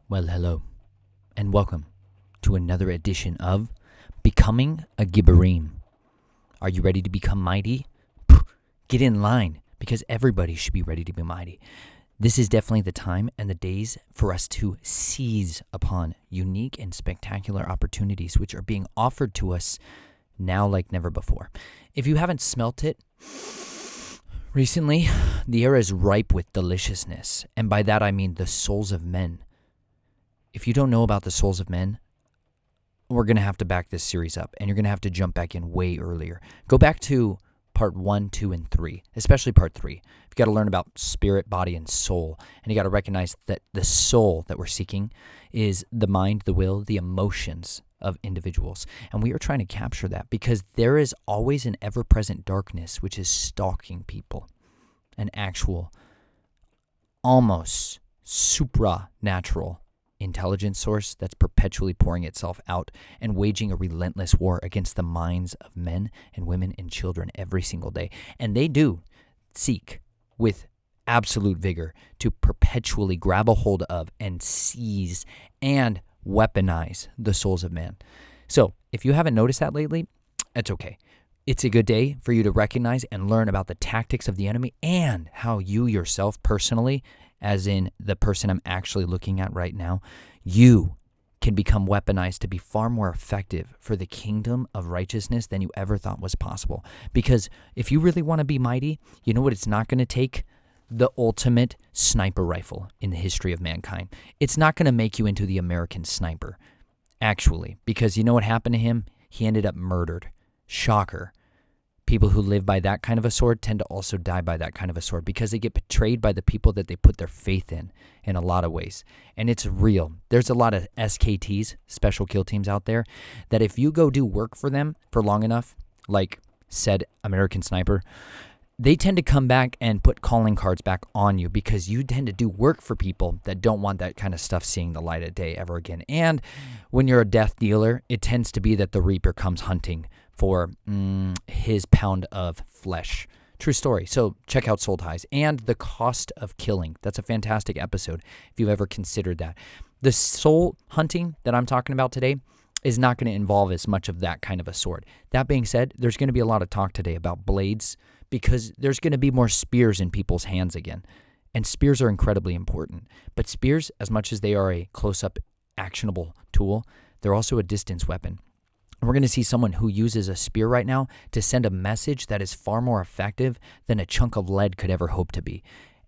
Well, hello, and welcome to another edition of Becoming a Gibborim. Are you ready to become mighty? Get in line, because everybody should be ready to be mighty. This is definitely the time and the days for us to seize upon unique and spectacular opportunities which are being offered to us now like never before. If you haven't smelt it recently, the air is ripe with deliciousness, and by that I mean the souls of men. If you don't know about the souls of men, we're going to have to back this series up, and you're going to have to jump back in way earlier. Go back to part 1, 2, and 3, especially part 3. You've got to learn about spirit, body, and soul, and you got to recognize that the soul that we're seeking is the mind, the will, the emotions of individuals. And we are trying to capture that because there is always an ever-present darkness which is stalking people, an actual, almost supranatural intelligence source that's perpetually pouring itself out and waging a relentless war against the minds of men and women and children every single day. And they do seek with absolute vigor to perpetually grab a hold of and seize and weaponize the souls of man. So if you haven't noticed that lately, it's okay. It's a good day for you to recognize and learn about the tactics of the enemy and how you yourself personally, as in the person I'm actually looking at right now, you can become weaponized to be far more effective for the kingdom of righteousness than you ever thought was possible. Because if you really want to be mighty, you know what it's not going to take? The ultimate sniper rifle in the history of mankind. It's not going to make you into the American sniper, actually, because you know what happened to him? He ended up murdered. Shocker. People who live by that kind of a sword tend to also die by that kind of a sword because they get betrayed by the people that they put their faith in a lot of ways. And it's real. There's a lot of SKTs, special kill teams out there, that if you go do work for them for long enough, like said American Sniper, they tend to come back and put calling cards back on you because you tend to do work for people that don't want that kind of stuff seeing the light of day ever again. And when you're a death dealer, it tends to be that the Reaper comes hunting for his pound of flesh. True story. So check out Soul Ties and The Cost of Killing. That's a fantastic episode if you've ever considered that. The soul hunting that I'm talking about today is not going to involve as much of that kind of a sword. That being said, there's going to be a lot of talk today about blades because there's going to be more spears in people's hands again. And spears are incredibly important. But spears, as much as they are a close-up actionable tool, they're also a distance weapon. We're going to see someone who uses a spear right now to send a message that is far more effective than a chunk of lead could ever hope to be.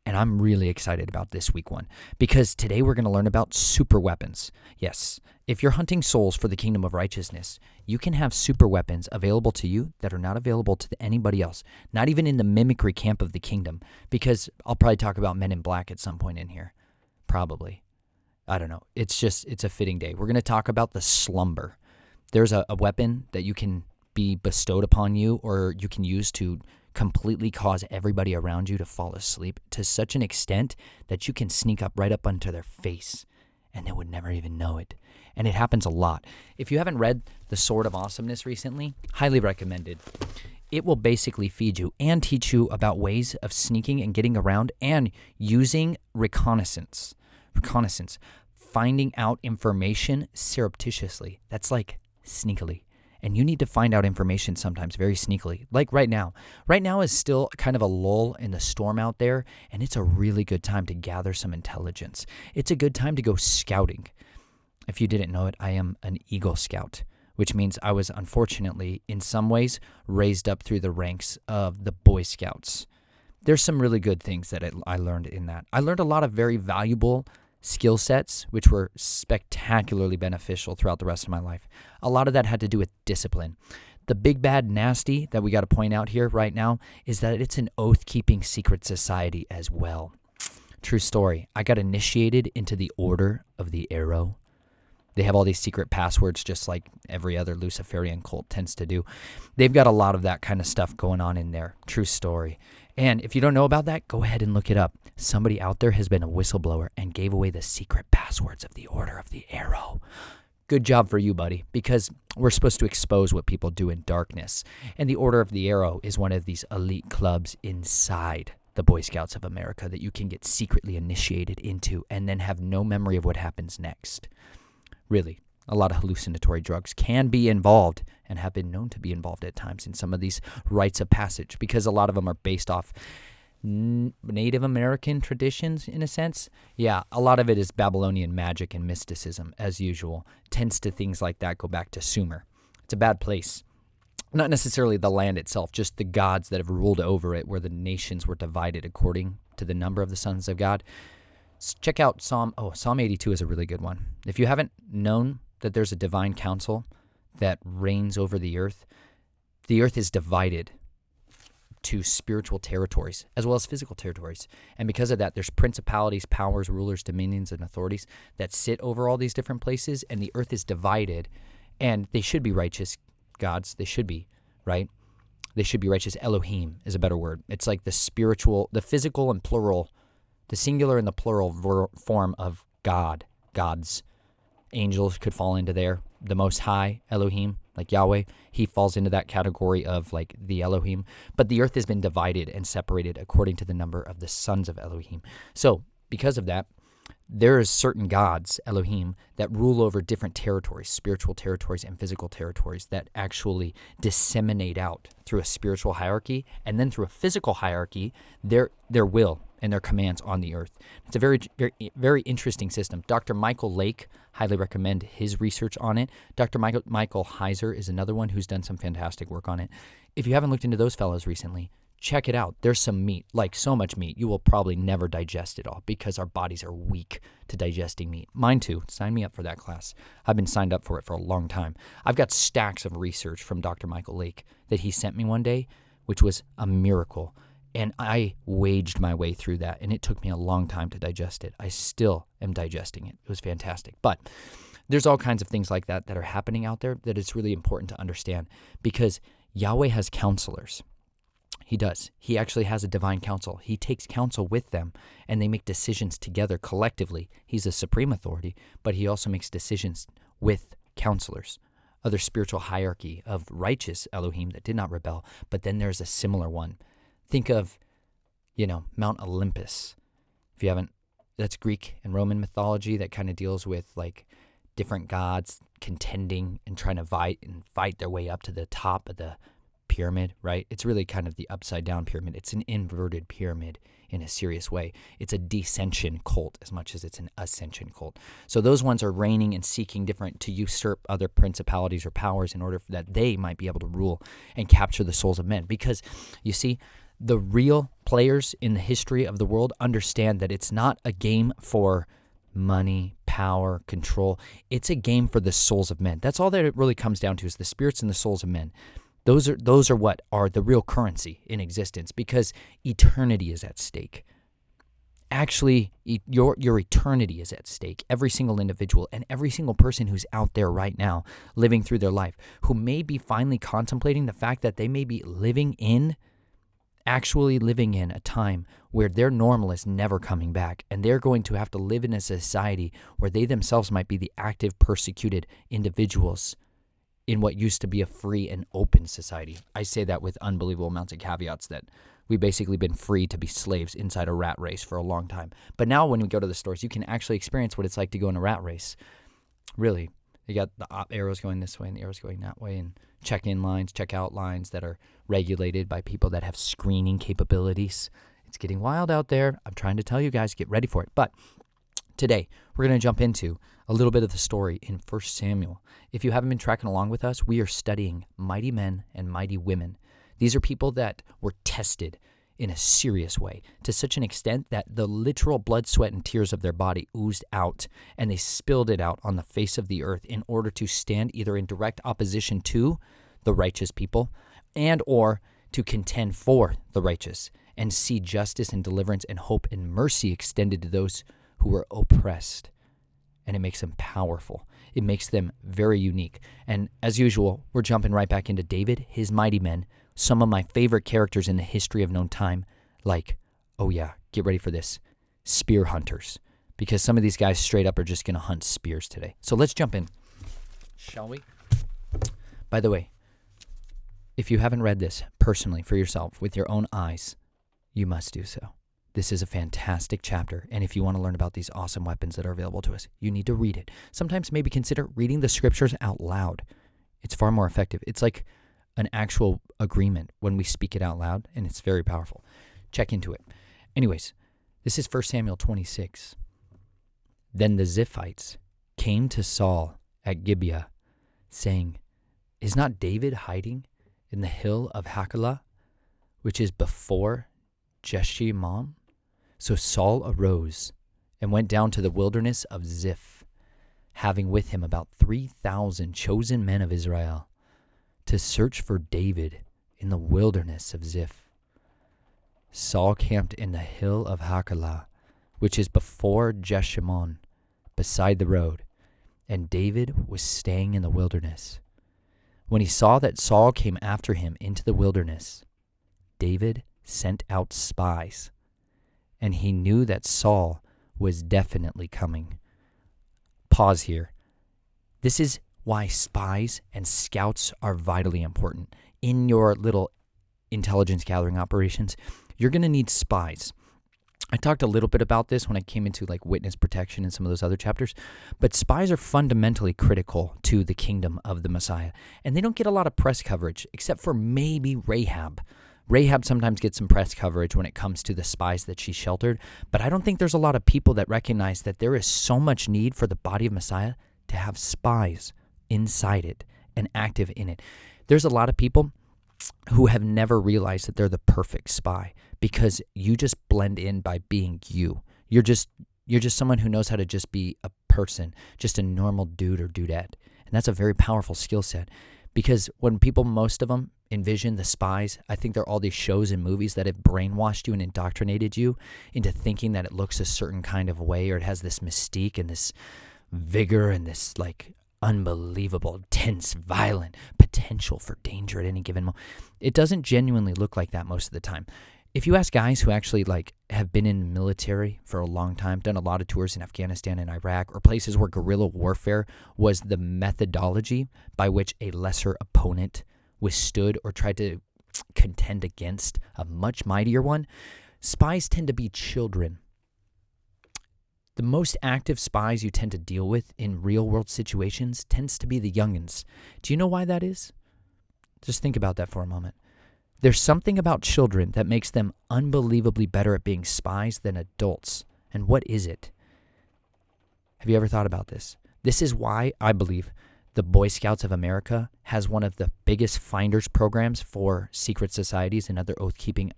And I'm really excited about this week one because today we're going to learn about super weapons. Yes, if you're hunting souls for the kingdom of righteousness, you can have super weapons available to you that are not available to anybody else, not even in the mimicry camp of the kingdom, because I'll probably talk about Men in Black at some point in here. Probably. I don't know. It's a fitting day. We're going to talk about the Slumber. There's a weapon that you can be bestowed upon you or you can use to completely cause everybody around you to fall asleep to such an extent that you can sneak up right up onto their face and they would never even know it. And it happens a lot. If you haven't read The Sword of Awesomeness recently, highly recommended. It will basically feed you and teach you about ways of sneaking and getting around and using reconnaissance, finding out information surreptitiously. That's like sneakily. And you need to find out information sometimes very sneakily. Like right now. Right now is still kind of a lull in the storm out there, and it's a really good time to gather some intelligence. It's a good time to go scouting. If you didn't know it, I am an Eagle Scout, which means I was unfortunately, in some ways, raised up through the ranks of the Boy Scouts. There's some really good things that I learned in that. I learned a lot of very valuable skill sets, which were spectacularly beneficial throughout the rest of my life. A lot of that had to do with discipline. The big bad nasty that we got to point out here right now is that it's an oath-keeping secret society as well. True story. I got initiated into the Order of the Arrow. They have all these secret passwords just like every other Luciferian cult tends to do. They've got a lot of that kind of stuff going on in there. True story. And if you don't know about that, go ahead and look it up. Somebody out there has been a whistleblower and gave away the secret passwords of the Order of the Arrow. Good job for you, buddy, because we're supposed to expose what people do in darkness. And the Order of the Arrow is one of these elite clubs inside the Boy Scouts of America that you can get secretly initiated into and then have no memory of what happens next. Really, a lot of hallucinatory drugs can be involved and have been known to be involved at times in some of these rites of passage, because a lot of them are based off Native American traditions, in a sense. Yeah, a lot of it is Babylonian magic and mysticism, as usual. Tends to things like that go back to Sumer. It's a bad place. Not necessarily the land itself, just the gods that have ruled over it, where the nations were divided according to the number of the sons of God. Check out Psalm 82 is a really good one. If you haven't known that there's a divine council that reigns over the earth is divided to spiritual territories as well as physical territories. And because of that, there's principalities, powers, rulers, dominions, and authorities that sit over all these different places, and the earth is divided, and they should be righteous gods. They should be, right? They should be righteous. Elohim is a better word. It's like the spiritual, the physical and plural, the singular and the plural form of God, gods. Angels could fall into there. The Most High, Elohim, like Yahweh, he falls into that category of like the Elohim. But the earth has been divided and separated according to the number of the sons of Elohim. So because of that, there is certain gods, Elohim, that rule over different territories, spiritual territories and physical territories, that actually disseminate out through a spiritual hierarchy and then through a physical hierarchy their will and their commands on the earth. It's a very, very, very interesting system. Dr. Michael Lake, highly recommend his research on it. Dr. Michael Heiser is another one who's done some fantastic work on it. If you haven't looked into those fellows recently, check it out. There's some meat, like so much meat, you will probably never digest it all because our bodies are weak to digesting meat. Mine too. Sign me up for that class. I've been signed up for it for a long time. I've got stacks of research from Dr. Michael Lake that he sent me one day, which was a miracle. And I waged my way through that, and it took me a long time to digest it. I still am digesting it. It was fantastic. But there's all kinds of things like that that are happening out there that it's really important to understand, because Yahweh has counselors. He does. He actually has a divine council. He takes counsel with them, and they make decisions together collectively. He's a supreme authority, but he also makes decisions with counselors, other spiritual hierarchy of righteous Elohim that did not rebel. But then there's a similar one. Think of, Mount Olympus. If you haven't, that's Greek and Roman mythology that kind of deals with like different gods contending and trying to fight their way up to the top of the pyramid, right? It's really kind of the upside down pyramid. It's an inverted pyramid in a serious way. It's a descension cult as much as it's an ascension cult. So those ones are reigning and seeking to usurp other principalities or powers in order that they might be able to rule and capture the souls of men. Because you see, the real players in the history of the world understand that it's not a game for money, power, control. It's a game for the souls of men. That's all that it really comes down to, is the spirits and the souls of men. Those are what are the real currency in existence, because eternity is at stake. Actually, your eternity is at stake. Every single individual and every single person who's out there right now living through their life, who may be finally contemplating the fact that they may be actually living in a time where their normal is never coming back, and they're going to have to live in a society where they themselves might be the active, persecuted individuals in what used to be a free and open society. I say that with unbelievable amounts of caveats, that we've basically been free to be slaves inside a rat race for a long time. But now when we go to the stores, you can actually experience what it's like to go in a rat race. Really. You got the arrows going this way and the arrows going that way, and check-in lines, check-out lines that are regulated by people that have screening capabilities. It's getting wild out there. I'm trying to tell you guys, get ready for it. But today, we're going to jump into a little bit of the story in 1 Samuel. If you haven't been tracking along with us, we are studying mighty men and mighty women. These are people that were tested in a serious way, to such an extent that the literal blood, sweat, and tears of their body oozed out, and they spilled it out on the face of the earth in order to stand either in direct opposition to the righteous people and or to contend for the righteous and see justice and deliverance and hope and mercy extended to those who were oppressed. And it makes them powerful. It makes them very unique. And as usual, we're jumping right back into David, his mighty men, some of my favorite characters in the history of known time, like, oh yeah, get ready for this, spear hunters. Because some of these guys straight up are just going to hunt spears today. So let's jump in, shall we? By the way, if you haven't read this personally for yourself with your own eyes, you must do so. This is a fantastic chapter, and if you want to learn about these awesome weapons that are available to us, you need to read it. Sometimes maybe consider reading the scriptures out loud. It's far more effective. It's like an actual agreement when we speak it out loud, and it's very powerful. Check into it. Anyways, this is 1 Samuel 26. Then the Ziphites came to Saul at Gibeah, saying, "Is not David hiding in the hill of Hachilah, which is before J.A.S.O.N?" So Saul arose and went down to the wilderness of Ziph, having with him about 3,000 chosen men of Israel, to search for David in the wilderness of Ziph. Saul camped in the hill of Hachilah, which is before J.A.S.O.N, beside the road, and David was staying in the wilderness. When he saw that Saul came after him into the wilderness, David sent out spies, and he knew that Saul was definitely coming. Pause here. This is why spies and scouts are vitally important. In your little intelligence gathering operations, you're going to need spies. I talked a little bit about this when I came into like witness protection and some of those other chapters, but spies are fundamentally critical to the kingdom of the Messiah, and they don't get a lot of press coverage except for maybe Rahab. Rahab sometimes gets some press coverage when it comes to the spies that she sheltered, but I don't think there's a lot of people that recognize that there is so much need for the body of Messiah to have spies inside it and active in it. There's a lot of people who have never realized that they're the perfect spy because you just blend in by being you. You're just someone who knows how to just be a person, just a normal dude or dudette. And that's a very powerful skill set because when people, most of them, envision the spies, I think they're all these shows and movies that have brainwashed you and indoctrinated you into thinking that it looks a certain kind of way or it has this mystique and this vigor and this like unbelievable, tense, violent potential for danger at any given moment. It doesn't genuinely look like that most of the time. If you ask guys who actually like have been in the military for a long time, done a lot of tours in Afghanistan and Iraq, or places where guerrilla warfare was the methodology by which a lesser opponent withstood or tried to contend against a much mightier one, spies tend to be children. The most active spies you tend to deal with in real-world situations tends to be the youngins. Do you know why that is? Just think about that for a moment. There's something about children that makes them unbelievably better at being spies than adults. And what is it? Have you ever thought about this? This is why I believe the Boy Scouts of America has one of the biggest finders programs for secret societies and other oath-keeping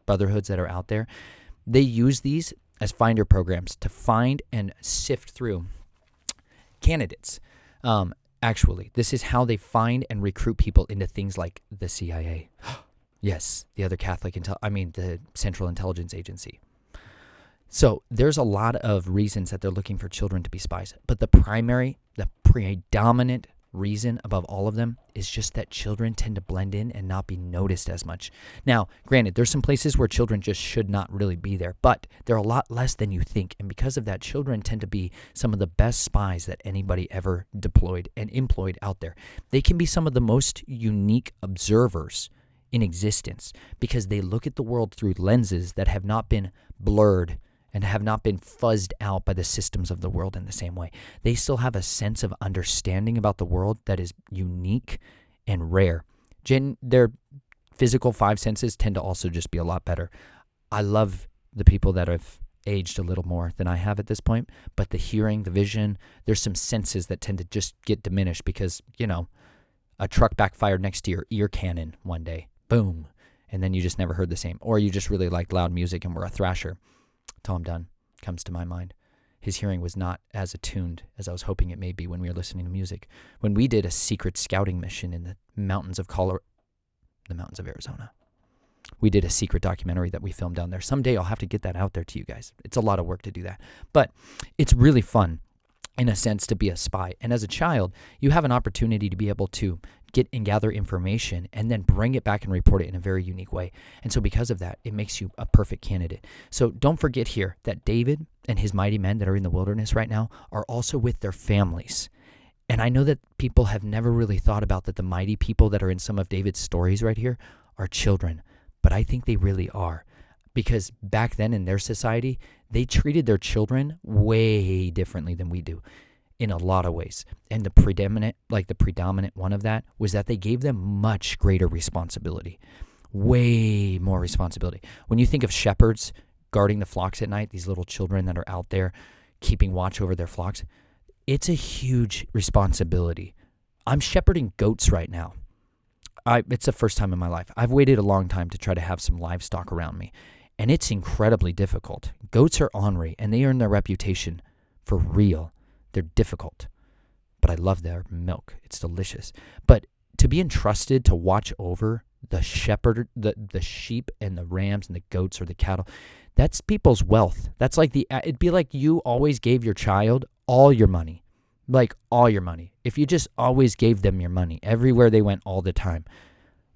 brotherhoods that are out there. They use these as finder programs to find and sift through candidates. Actually, this is how they find and recruit people into things like the CIA. Yes, the other the Central Intelligence Agency. So there's a lot of reasons that they're looking for children to be spies. But the predominant reason above all of them is just that children tend to blend in and not be noticed as much. Now, granted, there's some places where children just should not really be there, but they're a lot less than you think. And because of that, children tend to be some of the best spies that anybody ever deployed and employed out there. They can be some of the most unique observers in existence because they look at the world through lenses that have not been blurred and have not been fuzzed out by the systems of the world in the same way. They still have a sense of understanding about the world that is unique and rare. Their physical five senses tend to also just be a lot better. I love the people that have aged a little more than I have at this point, but the hearing, the vision, there's some senses that tend to just get diminished because, a truck backfired next to your ear cannon one day. Boom. And then you just never heard the same. Or you just really liked loud music and were a thrasher. Tom Dunn comes to my mind. His hearing was not as attuned as I was hoping it may be when we were listening to music. When we did a secret scouting mission in the mountains of Arizona, we did a secret documentary that we filmed down there. Someday I'll have to get that out there to you guys. It's a lot of work to do that. But it's really fun, in a sense, to be a spy. And as a child, you have an opportunity to be able to get and gather information and then bring it back and report it in a very unique way. And so because of that, it makes you a perfect candidate. So don't forget here that David and his mighty men that are in the wilderness right now are also with their families. And I know that people have never really thought about that the mighty people that are in some of David's stories right here are children, but I think they really are. because back then in their society, they treated their children way differently than we do in a lot of ways. And the predominant one of that was that they gave them much greater responsibility, way more responsibility. When you think of shepherds guarding the flocks at night, these little children that are out there keeping watch over their flocks, it's a huge responsibility. I'm shepherding goats right now. It's the first time in my life. I've waited a long time to try to have some livestock around me, and it's incredibly difficult. Goats are ornery, and they earn their reputation for real. They're difficult, but I love their milk. It's delicious. But to be entrusted to watch over the shepherd, the sheep and the rams and the goats or the cattle, that's people's wealth. That's like it'd be like you always gave your child all your money. Like all your money. If you just always gave them your money everywhere they went all the time,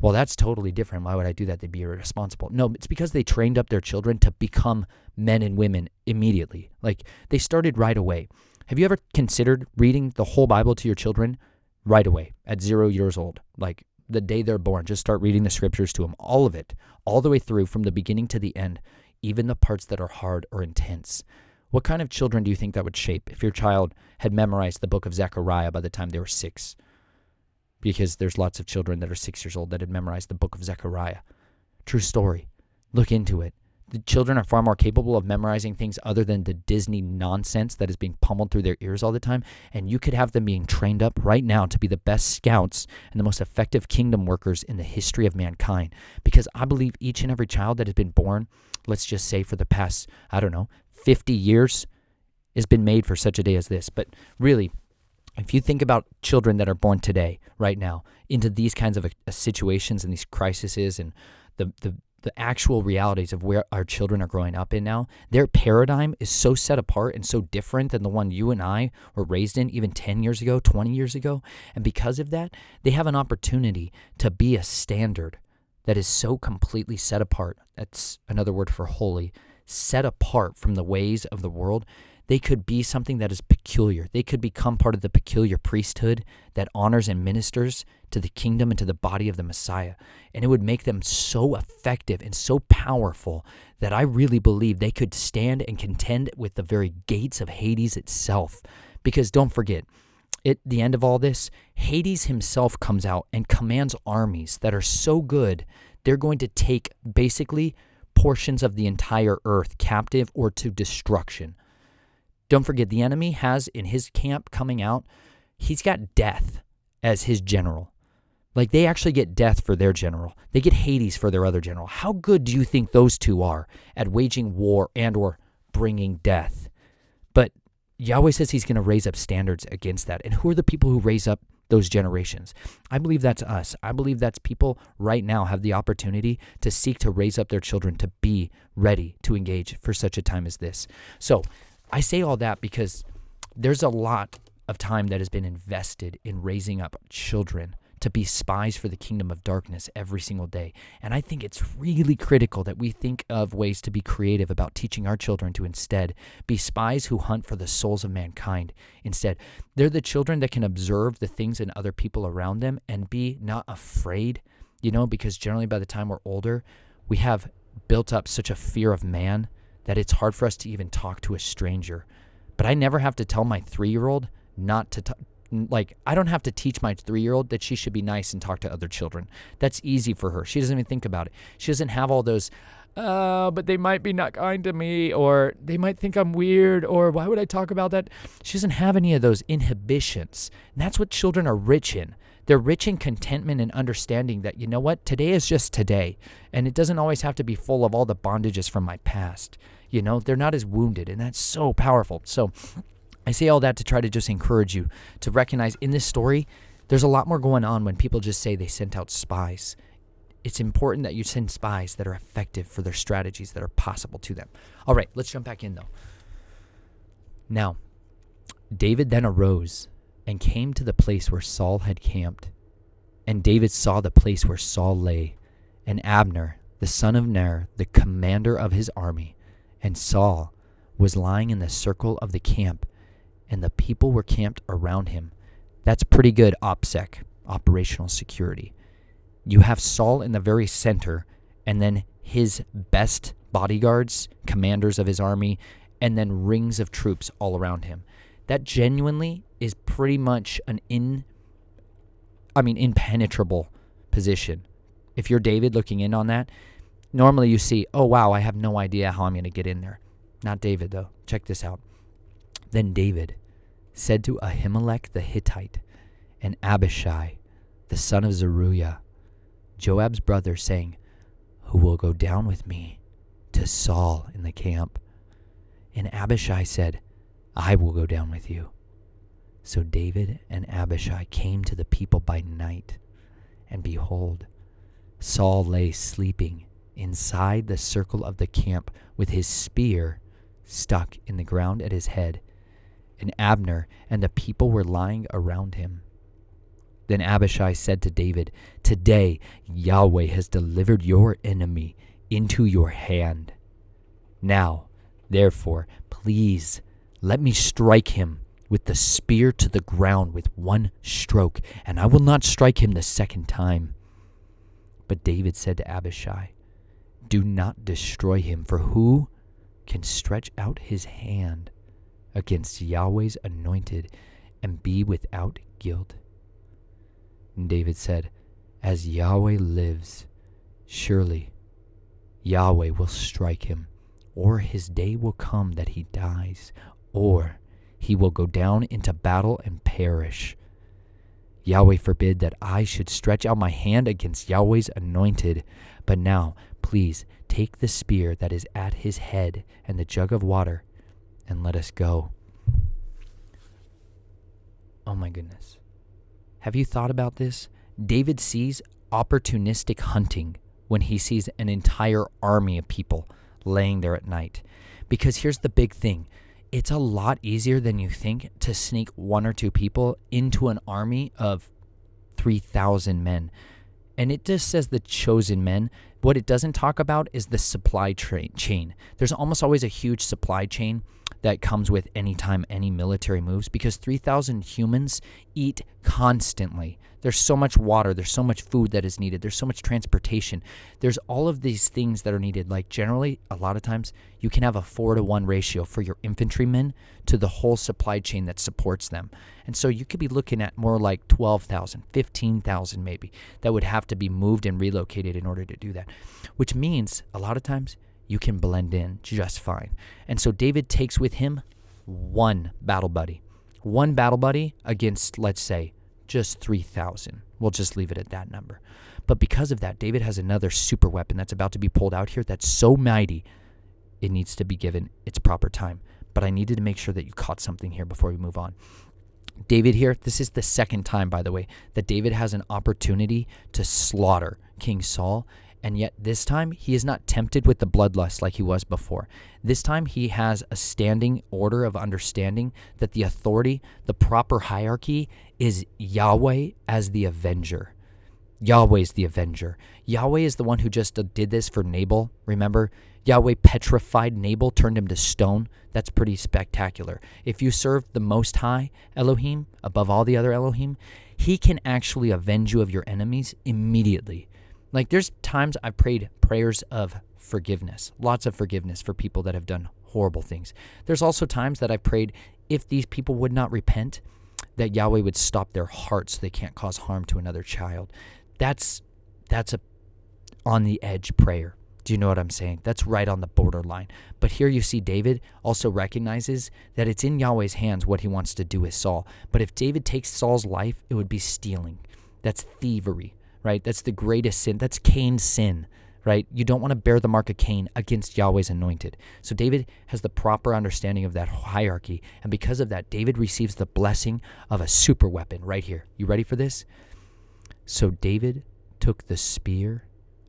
well, that's totally different. Why would I do that? They'd be irresponsible. No, it's because they trained up their children to become men and women immediately. Like they started right away. Have you ever considered reading the whole Bible to your children right away at 0 years old? Like the day they're born, just start reading the scriptures to them, all of it, all the way through from the beginning to the end, even the parts that are hard or intense. What kind of children do you think that would shape if your child had memorized the book of Zechariah by the time they were 6? Because there's lots of children that are 6 years old that had memorized the book of Zechariah. True story. Look into it. The children are far more capable of memorizing things other than the Disney nonsense that is being pummeled through their ears all the time. And you could have them being trained up right now to be the best scouts and the most effective kingdom workers in the history of mankind. Because I believe each and every child that has been born, let's just say for the past, 50 years, has been made for such a day as this. But really, if you think about children that are born today, right now, into these kinds of situations and these crises and the actual realities of where our children are growing up in now, their paradigm is so set apart and so different than the one you and I were raised in even 10 years ago, 20 years ago. And because of that, they have an opportunity to be a standard that is so completely set apart. That's another word for holy. Set apart from the ways of the world. They could be something that is peculiar. They could become part of the peculiar priesthood that honors and ministers to the kingdom and to the body of the Messiah. And it would make them so effective and so powerful that I really believe they could stand and contend with the very gates of Hades itself. Because don't forget, at the end of all this, Hades himself comes out and commands armies that are so good, they're going to take basically portions of the entire earth captive or to destruction. Don't forget, the enemy has in his camp coming out, he's got death as his general. Like they actually get death for their general. They get Hades for their other general. How good do you think those two are at waging war and or bringing death? But Yahweh says he's going to raise up standards against that. And who are the people who raise up those generations? I believe that's us. I believe that's people right now have the opportunity to seek to raise up their children to be ready to engage for such a time as this. So I say all that because there's a lot of time that has been invested in raising up children to be spies for the kingdom of darkness every single day. And I think it's really critical that we think of ways to be creative about teaching our children to instead be spies who hunt for the souls of mankind. Instead, they're the children that can observe the things in other people around them and be not afraid, because generally by the time we're older, we have built up such a fear of man that it's hard for us to even talk to a stranger. But I never have to tell my 3-year-old not to I don't have to teach my 3-year-old that she should be nice and talk to other children. That's easy for her. She doesn't even think about it. She doesn't have all those, but they might be not kind to me, or they might think I'm weird, or why would I talk about that? She doesn't have any of those inhibitions. And that's what children are rich in. They're rich in contentment and understanding that, today is just today. And it doesn't always have to be full of all the bondages from my past. They're not as wounded, and that's so powerful. So I say all that to try to just encourage you to recognize in this story, there's a lot more going on when people just say they sent out spies. It's important that you send spies that are effective for their strategies that are possible to them. All right, let's jump back in though. Now, David then arose and came to the place where Saul had camped. And David saw the place where Saul lay, and Abner, the son of Ner, the commander of his army, and Saul was lying in the circle of the camp, and the people were camped around him. That's pretty good OPSEC, operational security. You have Saul in the very center, and then his best bodyguards, commanders of his army, and then rings of troops all around him. That genuinely is pretty much an impenetrable position. If you're David looking in on that, normally you see, oh wow, I have no idea how I'm going to get in there. Not David though. Check this out. Then David said to Ahimelech the Hittite and Abishai, the son of Zeruiah, Joab's brother, saying, who will go down with me to Saul in the camp? And Abishai said, I will go down with you. So David and Abishai came to the people by night, and behold, Saul lay sleeping inside the circle of the camp with his spear stuck in the ground at his head, and Abner and the people were lying around him. Then Abishai said to David, today Yahweh has delivered your enemy into your hand. Now, therefore, please let me strike him with the spear to the ground with one stroke, and I will not strike him the second time. But David said to Abishai, do not destroy him, for who can stretch out his hand against Yahweh's anointed and be without guilt? And David said, as Yahweh lives, surely Yahweh will strike him, or his day will come that he dies, or he will go down into battle and perish. Yahweh forbid that I should stretch out my hand against Yahweh's anointed. But now, please, take the spear that is at his head and the jug of water, and let us go. Oh my goodness. Have you thought about this? David sees opportunistic hunting when he sees an entire army of people laying there at night. Because here's the big thing. It's a lot easier than you think to sneak one or two people into an army of 3,000 men. And it just says the chosen men. What it doesn't talk about is the supply chain. There's almost always a huge supply chain that comes with any time any military moves, because 3,000 humans eat constantly. There's so much water, there's so much food that is needed, there's so much transportation. There's all of these things that are needed. Like generally, a lot of times, you can have a 4-to-1 ratio for your infantrymen to the whole supply chain that supports them. And so you could be looking at more like 12,000, 15,000 maybe, that would have to be moved and relocated in order to do that. Which means, a lot of times, you can blend in just fine. And so David takes with him one battle buddy. One battle buddy against, let's say, just 3,000. We'll just leave it at that number. But because of that, David has another super weapon that's about to be pulled out here that's so mighty, it needs to be given its proper time. But I needed to make sure that you caught something here before we move on. David here, this is the second time, by the way, that David has an opportunity to slaughter King Saul. And yet this time, he is not tempted with the bloodlust like he was before. This time, he has a standing order of understanding that the authority, the proper hierarchy, is Yahweh as the avenger. Yahweh is the avenger. Yahweh is the one who just did this for Nabal. Remember, Yahweh petrified Nabal, turned him to stone. That's pretty spectacular. If you serve the Most High Elohim above all the other Elohim, he can actually avenge you of your enemies immediately. Like there's times I've prayed prayers of forgiveness, lots of forgiveness for people that have done horrible things. There's also times that I've prayed if these people would not repent, that Yahweh would stop their hearts so they can't cause harm to another child. That's a on the edge prayer. Do you know what I'm saying? That's right on the borderline. But here you see David also recognizes that it's in Yahweh's hands what he wants to do with Saul. But if David takes Saul's life, it would be stealing. That's thievery. Right? That's the greatest sin. That's Cain's sin, right? You don't want to bear the mark of Cain against Yahweh's anointed. So David has the proper understanding of that hierarchy. And because of that, David receives the blessing of a super weapon right here. You ready for this? So David took the spear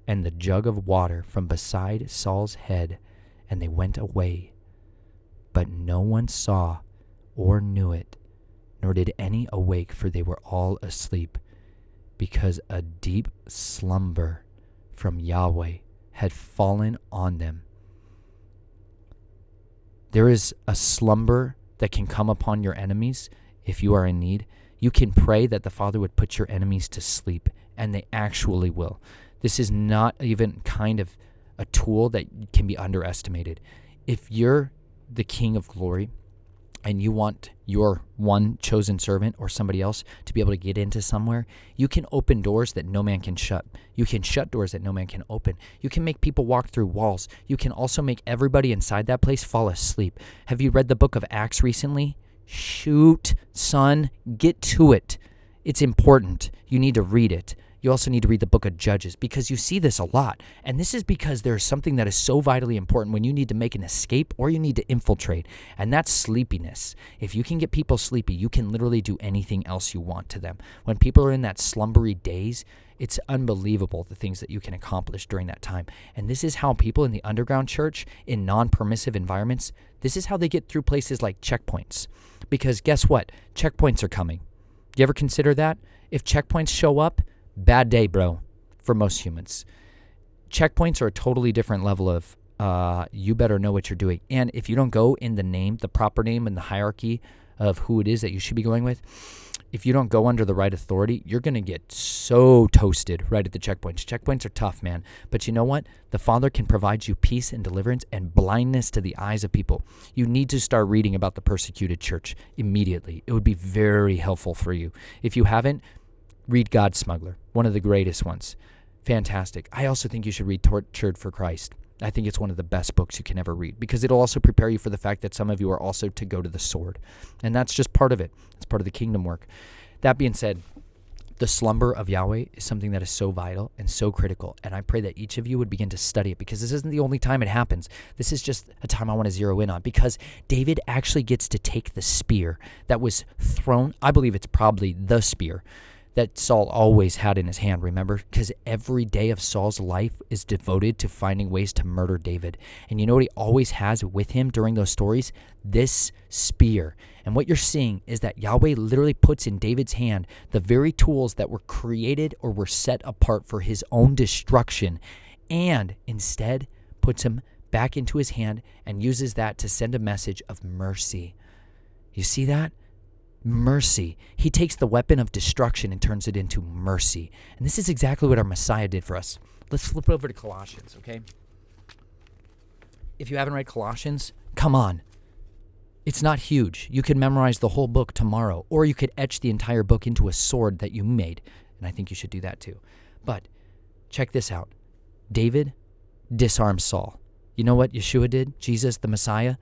and the jug of water from beside Saul's head, and they went away. But no one saw or knew it, nor did any awake, for they were all asleep, because a deep slumber from Yahweh had fallen on them. There is a slumber that can come upon your enemies if you are in need. You can pray that the Father would put your enemies to sleep, and they actually will. This is not even kind of a tool that can be underestimated. If you're the King of Glory and you want your one chosen servant or somebody else to be able to get into somewhere, you can open doors that no man can shut. You can shut doors that no man can open. You can make people walk through walls. You can also make everybody inside that place fall asleep. Have you read the book of Acts recently? Shoot, son, get to it. It's important. You need to read it. You also need to read the book of Judges because you see this a lot. And this is because there's something that is so vitally important when you need to make an escape or you need to infiltrate, and that's sleepiness. If you can get people sleepy, you can literally do anything else you want to them. When people are in that slumbery daze, it's unbelievable the things that you can accomplish during that time. And this is how people in the underground church, in non-permissive environments, this is how they get through places like checkpoints. Because guess what? Checkpoints are coming. Do you ever consider that? If checkpoints show up, bad day, bro, for most humans. Checkpoints are a totally different level of you better know what you're doing. And if you don't go in the name, the proper name and the hierarchy of who it is that you should be going with, if you don't go under the right authority, you're going to get so toasted right at the checkpoints. Checkpoints are tough, man. But you know what? The Father can provide you peace and deliverance and blindness to the eyes of people. You need to start reading about the persecuted church immediately. It would be very helpful for you. If you haven't, read God's Smuggler, one of the greatest ones. Fantastic. I also think you should read Tortured for Christ. I think it's one of the best books you can ever read because it'll also prepare you for the fact that some of you are also to go to the sword. And that's just part of it. It's part of the kingdom work. That being said, the slumber of Yahweh is something that is so vital and so critical. And I pray that each of you would begin to study it because this isn't the only time it happens. This is just a time I want to zero in on because David actually gets to take the spear that was thrown. I believe it's probably the spear that Saul always had in his hand, remember? Because every day of Saul's life is devoted to finding ways to murder David. And you know what he always has with him during those stories? This spear. And what you're seeing is that Yahweh literally puts in David's hand the very tools that were created or were set apart for his own destruction, and instead puts him back into his hand and uses that to send a message of mercy. You see that? Mercy. He takes the weapon of destruction and turns it into mercy. And this is exactly what our Messiah did for us. Let's flip over to Colossians, okay? If you haven't read Colossians, come on. It's not huge. You could memorize the whole book tomorrow, or you could etch the entire book into a sword that you made. And I think you should do that too. But check this out. David disarmed Saul. You know what Yeshua did? Jesus, the Messiah,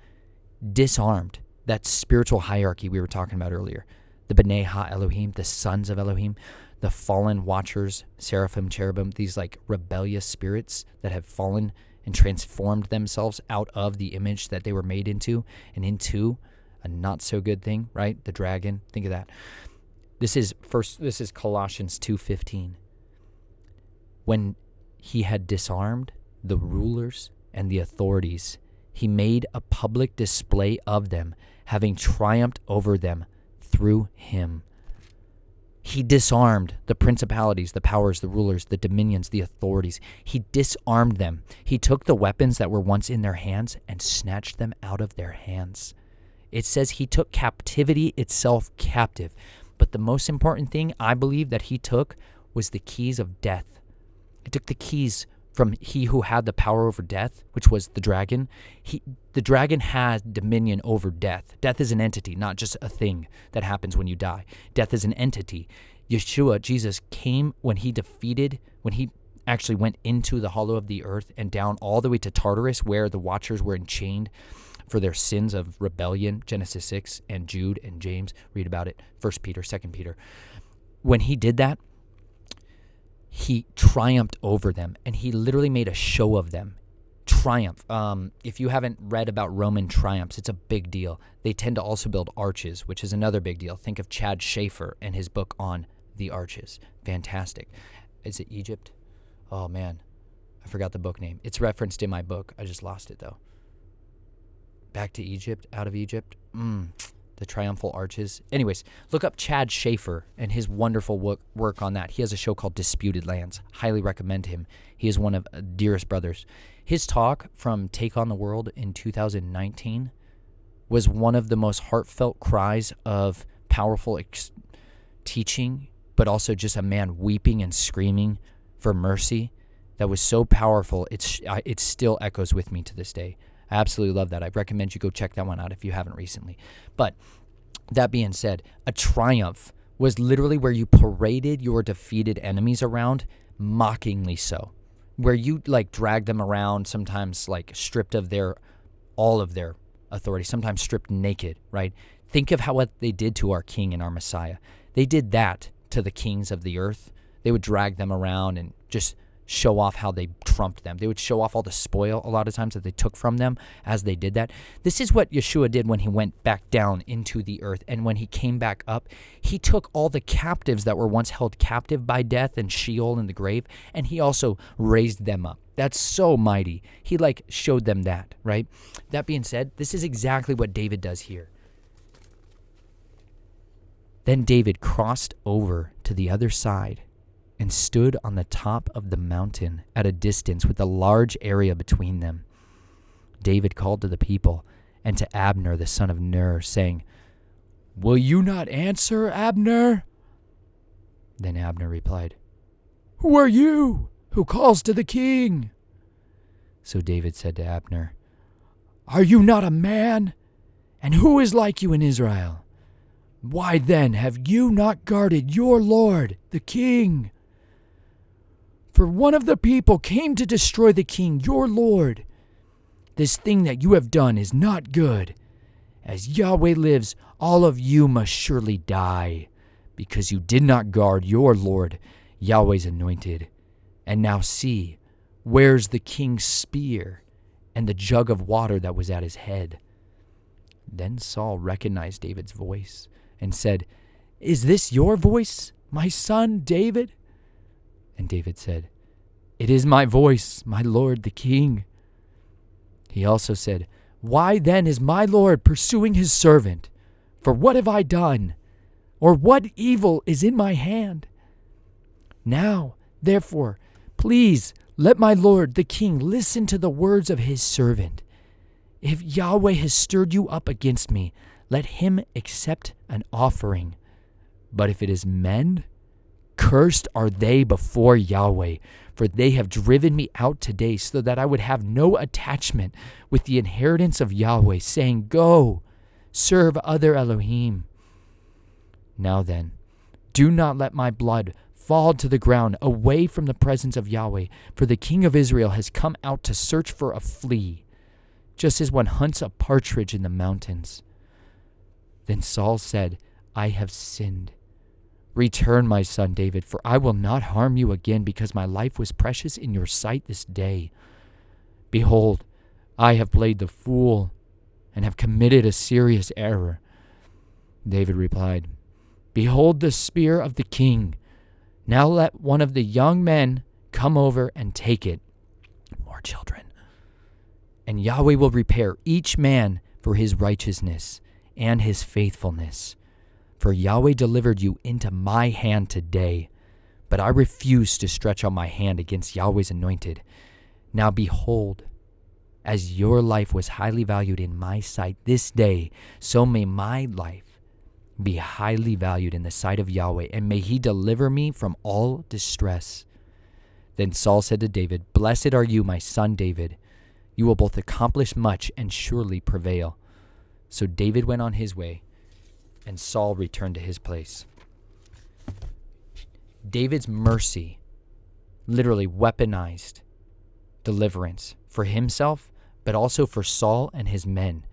disarmed that spiritual hierarchy we were talking about earlier. The B'nai Ha-Elohim, the sons of Elohim, the fallen watchers, seraphim, cherubim, these like rebellious spirits that have fallen and transformed themselves out of the image that they were made into and into a not so good thing, right? The dragon, think of that. This is Colossians 2:15. When he had disarmed the rulers and the authorities, he made a public display of them, having triumphed over them through him. He disarmed the principalities, the powers, the rulers, the dominions, the authorities. He disarmed them. He took the weapons that were once in their hands and snatched them out of their hands. It says he took captivity itself captive. But the most important thing I believe that he took was the keys of death. He took the keys from he who had the power over death, which was the dragon. The dragon had dominion over death. Death is an entity, not just a thing that happens when you die. Death is an entity. Yeshua, Jesus, came when he actually went into the hollow of the earth and down all the way to Tartarus, where the watchers were enchained for their sins of rebellion, Genesis 6, and Jude and James. Read about it, 1 Peter, 2 Peter. When he did that, he triumphed over them, and he literally made a show of them. Triumph. If you haven't read about Roman triumphs, it's a big deal. They tend to also build arches, which is another big deal. Think of Chad Schaefer and his book on the arches. Fantastic. Is it Egypt? Oh, man. I forgot the book name. It's referenced in my book. I just lost it, though. Back to Egypt, out of Egypt. The triumphal arches. Anyways, look up Chad Schaefer and his wonderful work on that. He has a show called Disputed Lands. Highly recommend him. He is one of dearest brothers. His talk from Take on the World in 2019 was one of the most heartfelt cries of powerful teaching, but also just a man weeping and screaming for mercy. that was so powerful, it still echoes with me to this day. I absolutely love that. I recommend you go check that one out if you haven't recently. But that being said, a triumph was literally where you paraded your defeated enemies around, mockingly so. Where you like dragged them around, sometimes like stripped of all of their authority, sometimes stripped naked, right? Think of what they did to our King and our Messiah. They did that to the kings of the earth. They would drag them around and just show off how they trumped them. They would show off all the spoil a lot of times that they took from them as they did that. This is what Yeshua did when he went back down into the earth. And when he came back up, he took all the captives that were once held captive by death and Sheol and the grave, and he also raised them up. That's so mighty. He showed them that, right? That being said, this is exactly what David does here. Then David crossed over to the other side and stood on the top of the mountain at a distance with a large area between them. David called to the people and to Abner the son of Ner, saying, "Will you not answer, Abner?" Then Abner replied, "Who are you who calls to the king?" So David said to Abner, "Are you not a man? And who is like you in Israel? Why then have you not guarded your Lord, the king? For one of the people came to destroy the king, your Lord. This thing that you have done is not good. As Yahweh lives, all of you must surely die, because you did not guard your Lord, Yahweh's anointed. And now see, where's the king's spear and the jug of water that was at his head?" Then Saul recognized David's voice and said, "Is this your voice, my son David?" And David said, "It is my voice, my lord the king." He also said, "Why then is my lord pursuing his servant? For what have I done? Or what evil is in my hand? Now, therefore, please let my lord the king listen to the words of his servant. If Yahweh has stirred you up against me, let him accept an offering. But if it is men, cursed are they before Yahweh, for they have driven me out today so that I would have no attachment with the inheritance of Yahweh, saying, 'Go, serve other Elohim.' Now then, do not let my blood fall to the ground away from the presence of Yahweh, for the king of Israel has come out to search for a flea, just as one hunts a partridge in the mountains." Then Saul said, "I have sinned. Return, my son David, for I will not harm you again, because my life was precious in your sight this day. Behold, I have played the fool and have committed a serious error." David replied, "Behold the spear of the king. Now let one of the young men come over and take it." More children. "And Yahweh will repair each man for his righteousness and his faithfulness. For Yahweh delivered you into my hand today, but I refuse to stretch out my hand against Yahweh's anointed. Now behold, as your life was highly valued in my sight this day, so may my life be highly valued in the sight of Yahweh, and may he deliver me from all distress." Then Saul said to David, "Blessed are you, my son David. You will both accomplish much and surely prevail." So David went on his way, and Saul returned to his place. David's mercy literally weaponized deliverance for himself, but also for Saul and his men,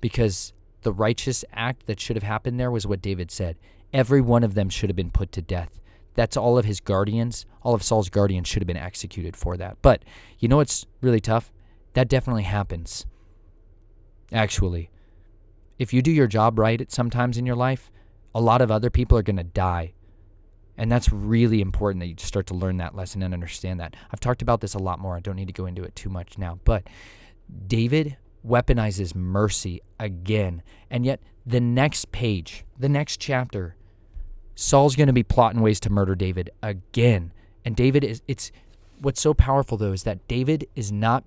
because the righteous act that should have happened there was what David said. Every one of them should have been put to death. That's all of his guardians, all of Saul's guardians should have been executed for that. But you know what's really tough? That definitely happens. Actually, if you do your job right sometimes in your life, a lot of other people are going to die. And that's really important that you start to learn that lesson and understand that. I've talked about this a lot more. I don't need to go into it too much now. But David weaponizes mercy again. And yet the next page, the next chapter, Saul's going to be plotting ways to murder David again. And David what's so powerful though is that David is not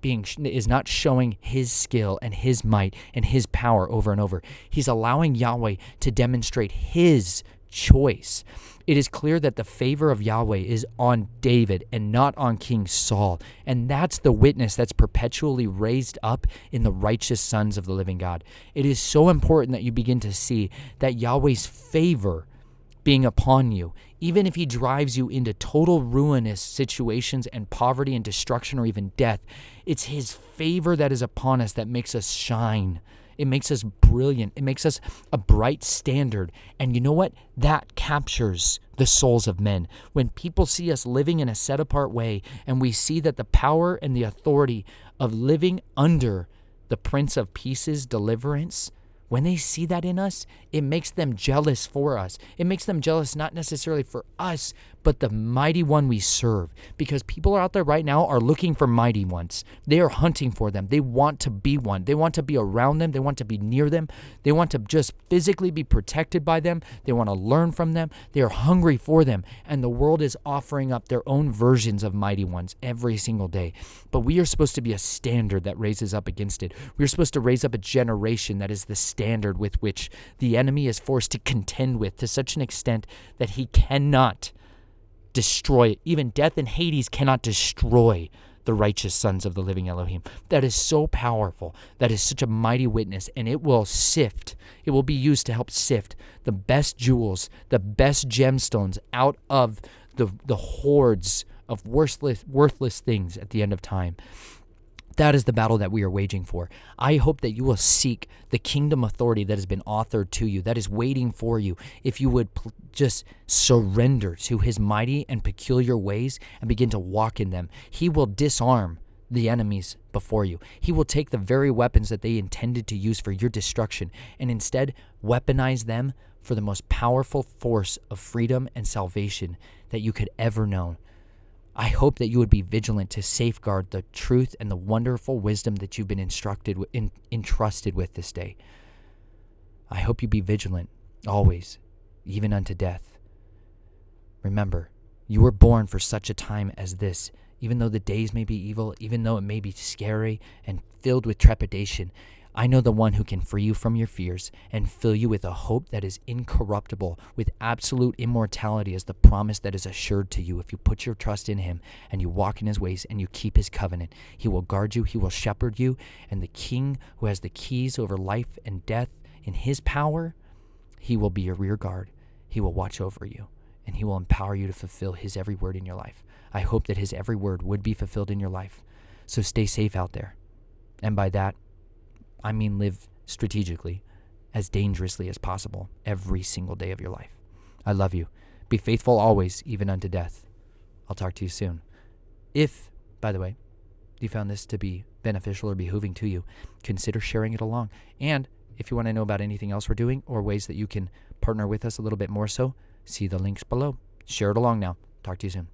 showing his skill and his might and his power over and over. He's allowing Yahweh to demonstrate his choice. It is clear that the favor of Yahweh is on David and not on King Saul. And that's the witness that's perpetually raised up in the righteous sons of the living God. It is so important that you begin to see that Yahweh's favor being upon you, even if he drives you into total ruinous situations and poverty and destruction or even death, it's his favor that is upon us that makes us shine. It makes us brilliant. It makes us a bright standard. And you know what? That captures the souls of men. When people see us living in a set-apart way and we see that the power and the authority of living under the Prince of Peace's deliverance, when they see that in us, it makes them jealous for us. It makes them jealous not necessarily for us, but the mighty one we serve. Because people out there right now are looking for mighty ones. They are hunting for them. They want to be one. They want to be around them. They want to be near them. They want to just physically be protected by them. They want to learn from them. They are hungry for them. And the world is offering up their own versions of mighty ones every single day. But we are supposed to be a standard that raises up against it. We're supposed to raise up a generation that is the standard with which the enemy is forced to contend with to such an extent that he cannot destroy it. Even death and Hades cannot destroy the righteous sons of the living Elohim. That is so powerful. That is such a mighty witness, and it will sift. It will be used to help sift the best jewels, the best gemstones out of the hordes of worthless things at the end of time. That is the battle that we are waging for. I hope that you will seek the kingdom authority that has been authored to you, that is waiting for you, if you would just surrender to his mighty and peculiar ways and begin to walk in them. He will disarm the enemies before you. He will take the very weapons that they intended to use for your destruction and instead weaponize them for the most powerful force of freedom and salvation that you could ever know. I hope that you would be vigilant to safeguard the truth and the wonderful wisdom that you've been entrusted with this day. I hope you be vigilant, always, even unto death. Remember, you were born for such a time as this. Even though the days may be evil, even though it may be scary and filled with trepidation, I know the one who can free you from your fears and fill you with a hope that is incorruptible, with absolute immortality as the promise that is assured to you if you put your trust in him and you walk in his ways and you keep his covenant. He will guard you, he will shepherd you, and the king who has the keys over life and death in his power, he will be your rear guard. He will watch over you, and he will empower you to fulfill his every word in your life. I hope that his every word would be fulfilled in your life. So stay safe out there. And by that, I mean live strategically, as dangerously as possible, every single day of your life. I love you. Be faithful always, even unto death. I'll talk to you soon. If, by the way, you found this to be beneficial or behooving to you, consider sharing it along. And if you want to know about anything else we're doing or ways that you can partner with us a little bit more so, see the links below. Share it along now. Talk to you soon.